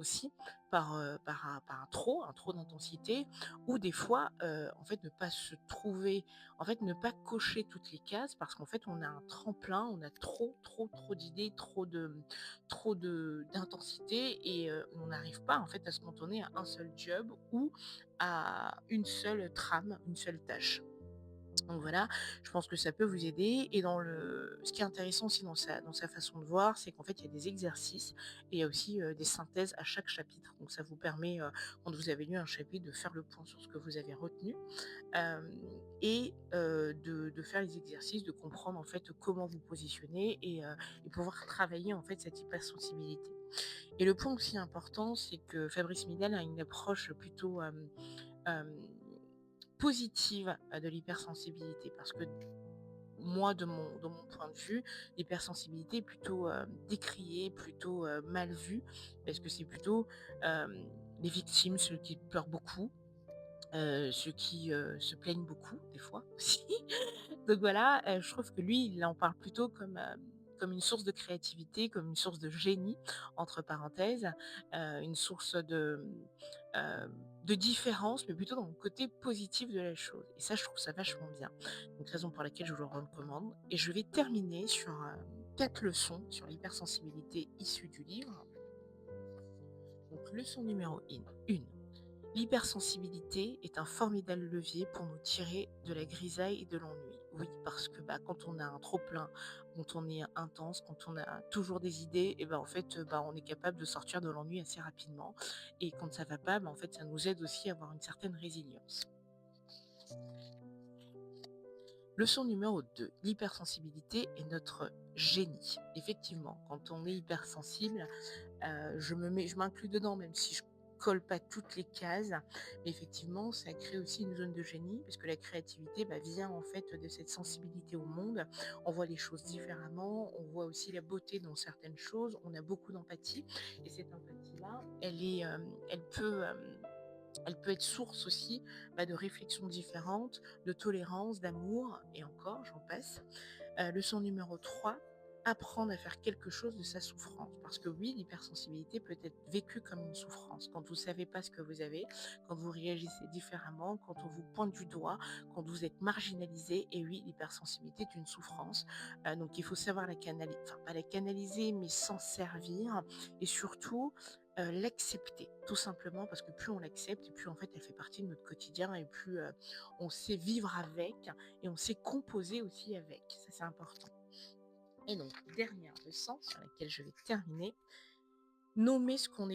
aussi par un trop d'intensité ou des fois, en fait, ne pas se trouver en fait, ne pas cocher toutes les cases parce qu'en fait, on a un tremplin, on a trop d'idées, trop de d'intensité et on n'arrive pas, en fait, à se cantonner à un seul job ou à une seule trame, une seule tâche. Donc voilà, je pense que ça peut vous aider et ce qui est intéressant aussi dans sa façon de voir, c'est qu'en fait, il y a des exercices et il y a aussi, des synthèses à chaque chapitre. Donc ça vous permet, quand vous avez lu un chapitre, de faire le point sur ce que vous avez retenu, et de faire les exercices, de comprendre, en fait, comment vous positionner et pouvoir travailler, en fait, cette hypersensibilité. Et le point aussi important, c'est que Fabrice Midal a une approche plutôt, hem, positive, de l'hypersensibilité parce que moi, de mon point de vue, l'hypersensibilité est plutôt, décriée, plutôt, mal vue parce que c'est plutôt, les victimes, ceux qui pleurent beaucoup, ceux qui, se plaignent beaucoup, des fois aussi. Donc voilà, je trouve que lui, il en parle plutôt comme une source de créativité, comme une source de «génie» entre parenthèses, une source de différence, mais plutôt dans le côté positif de la chose et ça, je trouve ça vachement bien. Donc raison pour laquelle je vous le recommande et je vais terminer sur, 4 leçons sur l'hypersensibilité issues du livre. Donc leçon numéro 1. L'hypersensibilité est un formidable levier pour nous tirer de la grisaille et de l'ennui. Oui, parce que bah, quand on a un trop plein, quand on est intense, quand on a toujours des idées, et ben en fait, bah, on est capable de sortir de l'ennui assez rapidement. Et quand ça va pas, bah, en fait, ça nous aide aussi à avoir une certaine résilience. Leçon numéro 2. L'hypersensibilité est notre génie. Effectivement, quand on est hypersensible, je m'inclus dedans, même si je colle pas toutes les cases. Mais effectivement, ça crée aussi une zone de génie, parce que la créativité, bah, vient en fait de cette sensibilité au monde. On voit les choses différemment, on voit aussi la beauté dans certaines choses, on a beaucoup d'empathie et cette empathie-là, elle peut être source aussi, bah, de réflexions différentes, de tolérance, d'amour et encore, j'en passe. Leçon numéro 3, apprendre à faire quelque chose de sa souffrance. Parce que oui, l'hypersensibilité peut être vécue comme une souffrance. Quand vous savez pas ce que vous avez, quand vous réagissez différemment, quand on vous pointe du doigt, quand vous êtes marginalisé. Et oui, l'hypersensibilité est une souffrance. Donc il faut savoir la canaliser, enfin pas la canaliser, mais s'en servir. Et surtout, l'accepter. Tout simplement parce que plus on l'accepte, et plus en fait elle fait partie de notre quotidien, et plus on sait vivre avec, et on sait composer aussi avec. Ça, c'est important. Et donc, dernière leçon sur laquelle je vais terminer, nommer ce qu'on est